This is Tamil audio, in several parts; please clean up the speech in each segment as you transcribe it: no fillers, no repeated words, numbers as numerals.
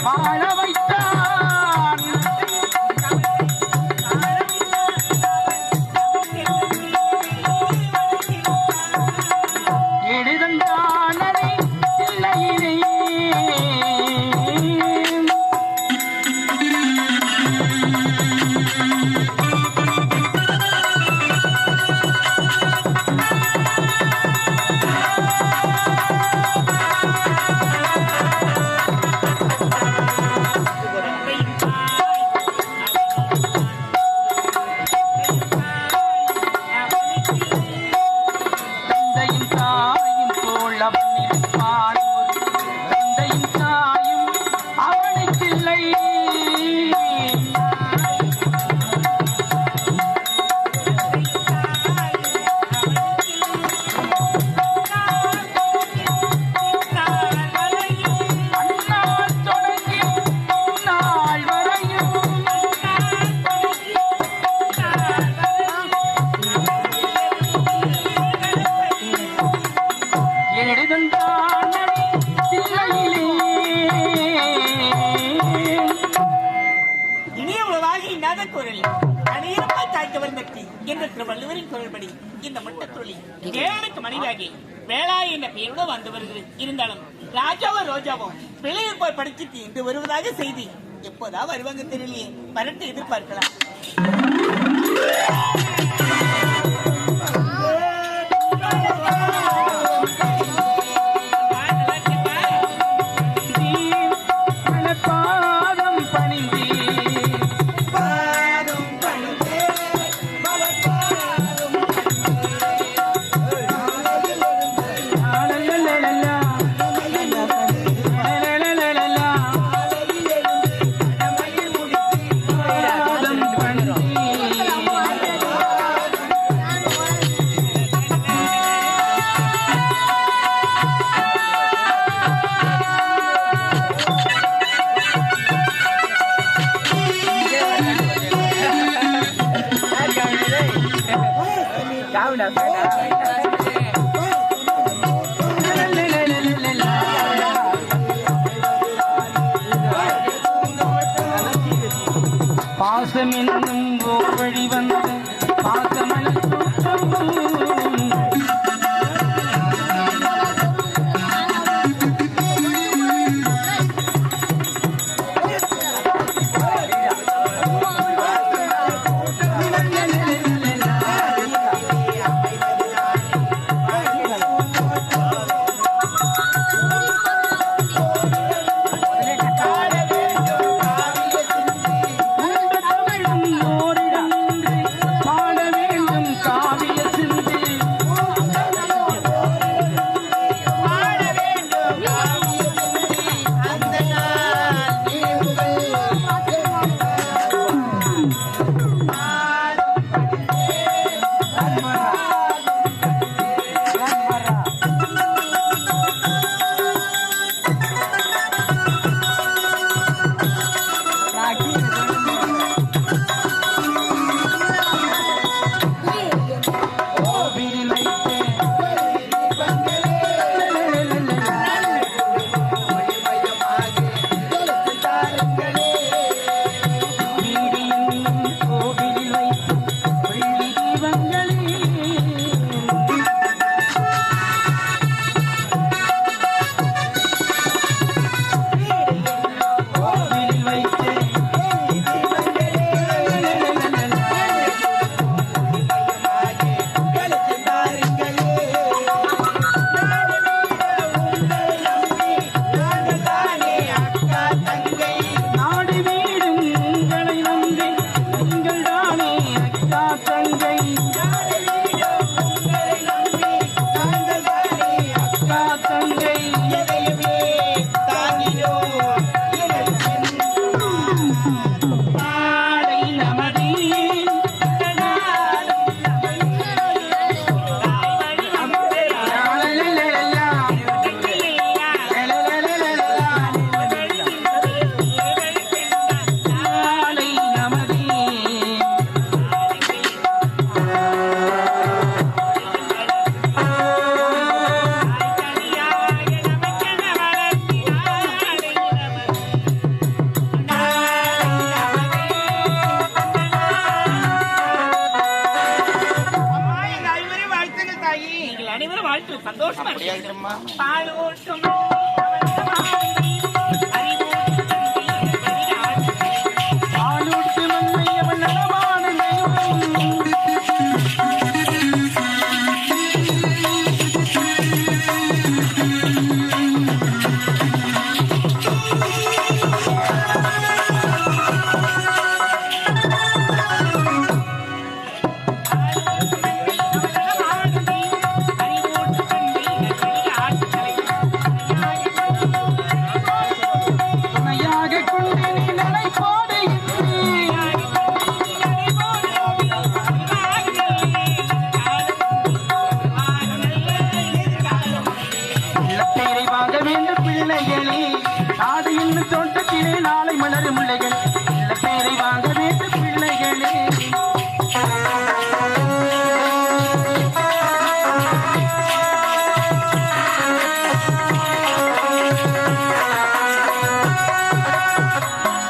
வாழ வைத்தான். எழுதந்தானே தில்லையிலே வள்ளுவரின் குரல்படி இந்த முட்டத்தொழி ஏழுக்கு மனைவியாகி வேளாய் என்ற பெயரோடு வந்து வருகிறது. இருந்தாலும் ராஜாவும் ரோஜாவும் பிள்ளையில் போய் படிச்சுட்டு இன்று வருவதாக செய்தி. எப்போதா வருவாங்க தெரியலையே, வரட்டு எதிர்பார்க்கலாம். பாசமென்னும் வழி வந்த பாசமணி ஓரிடமின்றி கேக்குறம்மா. பால் ஊட்டும் பாலூட்டு மண்ணை அவன் நடமான தெய்வம். துணையாக கொண்டு நீ நடைபோடு இல்லப்பேரை வாங்க வேண்டும் பிள்ளைகளே, நாடு இன்னும் தோட்டத்திலே நாளை மலரும் முல்லைகள். இல்லப்பேரை வாங்க வேண்டும் பிள்ளைகளே.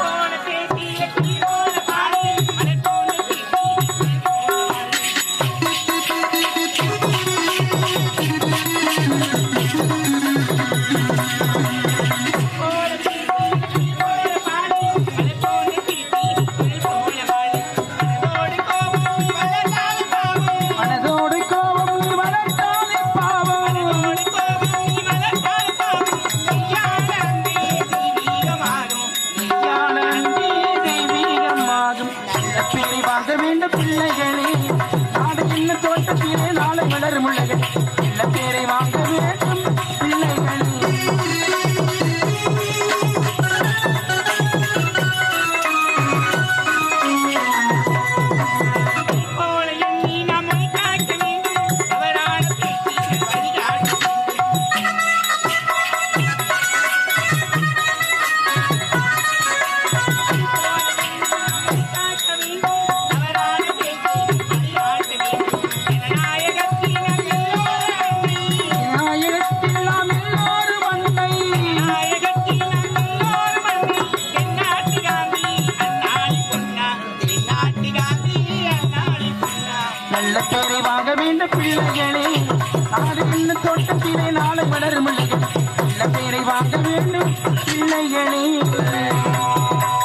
போன பேட்டிய கீழோட பாடி மலை போன மனதோடு கோபம் நீ வளர்த்தாலே பாவம். ஞான அன்பே தெய்வீகமாகும். இல்லப்பேரை வாங்க வேண்டும் பிள்ளைகளே, நாடு இன்னும் தோட்டத்திலே நாளை மலரும் முல்லைகள். இல்லப்பேரை வாங்க வேண்டும் பிள்ளைகளே. நாயகத்தில் நாம் எல்லோரும் அன்னை. நல்ல பேரை வாங்க வேண்டும் பிள்ளைகளே, நாடு இன்னும் தோட்டத்திலே நாளை மலரும் முல்லைகள். நல்ல பேரை வாங்க வேண்டும் பிள்ளைகளே.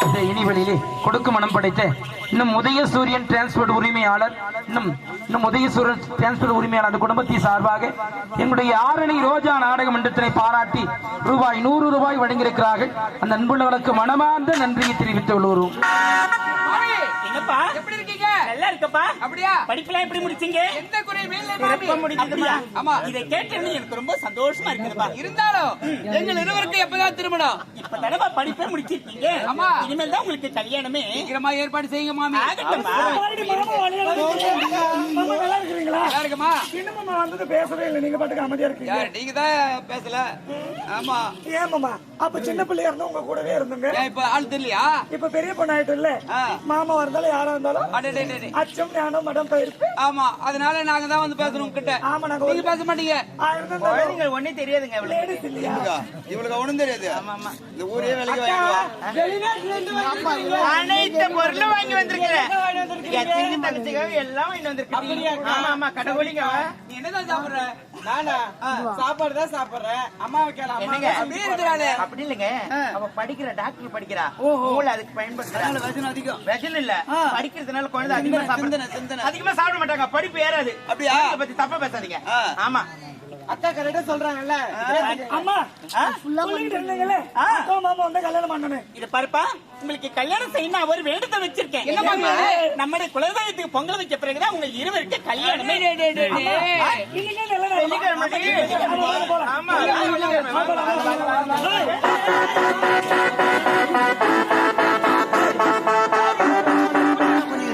இந்த இனிவெளியிலே கொடுக்கும் மனம் படைத்த இன்னும் உதயசூரியன் டிரான்ஸ்போர்ட் உரிமையாளர் இன்னும் உதயசூரியன் டிரான்ஸ்போர்ட் உரிமையாளர் அந்த குடும்பத்தின் சார்பாக எங்களுடைய ஆரணி ரோஜா நாடக மன்றத்தினை பாராட்டி ரூபாய் 100 வழங்கியிருக்கிறார்கள். அந்த அன்புள்ளவர்களுக்கு மனமார்ந்த நன்றியை தெரிவித்துக் கொள்கிறோம். என்னப்பா எப்படி இருக்கீங்க? நல்லா இருக்கப்பா. அப்படியா? படிப்புலாம் எப்படி முடிச்சீங்க? எந்த குறையும் இல்லை சிறப்பா மாமி. முடிச்சதுமா. ஆமா. இதை கேட்டேன்னு எனக்கு ரொம்ப சந்தோஷமா இருக்குதுப்பா. இருந்தாலும் எங்கள் இருவருக்கும் எப்பதான் திருமணம்? இப்ப தடவை படிப்பே முடிச்சிருக்கீங்க. ஆமா. இனிமேல் தான் உங்களுக்கு கல்யாணமே. சீக்கிரமா ஏற்பாடு செய்யுங்க மாமி. ஆகட்டும்பா. நல்லா இருக்குமா? இன்னும் வந்தது பேசவே இல்லை, நீங்க பாட்டுக்கு அமைதியா இருக்கீங்க. யார் நீங்க தான் பேசல. ஆமா. ஏமாமா அப்ப சின்ன பிள்ளையா இருந்தா உங்க கூடவே இருந்துங்க. ஏன் இப்ப ஆள் தெரியலையா? இப்ப பெரிய பொண்ணு ஆயிட்டு இல்ல, ஆ. மாமா இருந்தாலும் யாரா இருந்தாலும் அடடே. அச்சம் ஞானம் மடம் பயிர்ப்பு. ஆமா, அதனால நாங்க தான் வந்து பேசுறோம் கிட்ட. ஆமா, நாங்க நீங்க பேச மாட்டீங்க. குழந்தைங்க ஒண்ணே தெரியாதுங்க இவளுக்கு. லேடிஸ் இல்லையா? இவளுக்கு ஒண்ணும் தெரியாது. ஆமா. இந்த ஊரே வேலைக்கு வாங்கிடுவா. வெளிநாட்டுல இருந்து வந்திருக்கீங்களா? அனைத்து பொருளும் வாங்கி வந்திருக்கிறேன். எத்தனை தங்கச்சிக்காக எல்லாம் வாங்கி வந்திருக்கீங்க. ஆமா கடவுளிங்க. நீ என்னதான் சாப்பிடுற? நானா சாப்பாடு தான் சாப்பிடுறேன். அம்மா வைக்கலாம். என்னங்க அப்படியே இருக்கிறாளே. அப்படி இல்லைங்க, அவ படிக்கிற டாக்டர் படிக்கிறா. மூளை அதுக்கு பயன்படுத்துறா. வசனம் அதிகம். விஷம் இல்ல, படிக்கிறதுனால குழந்தை அதிகமா சாப்பிட அதிகமா சாப்பிட மாட்டாங்க. படிப்பு ஏறாது. அப்படியா? இதை பத்தி தப்பா பேசாதீங்க. ஆமா. அக்கா கரெக்டா சொல்றாங்கல்ல. அம்மா சொல்லிட்டு இருந்தீங்கல்ல, அக்கா மாமா வந்து கல்யாணம் பண்ணணும். இது பாருப்பா, உங்களுக்கு கல்யாணம் செய்யணும் ஒரு வேண்டுதல் வச்சிருக்கேன். என்ன மாமா? நம்முடைய குலதெய்வத்துக்கு பொங்கல் வைக்க பிறகுதான் உங்க இருவருக்கு கல்யாணமே. இன்னைக்கே நல்ல நாள். வெள்ளிக்கிழமை. ஆமா. ஆமா.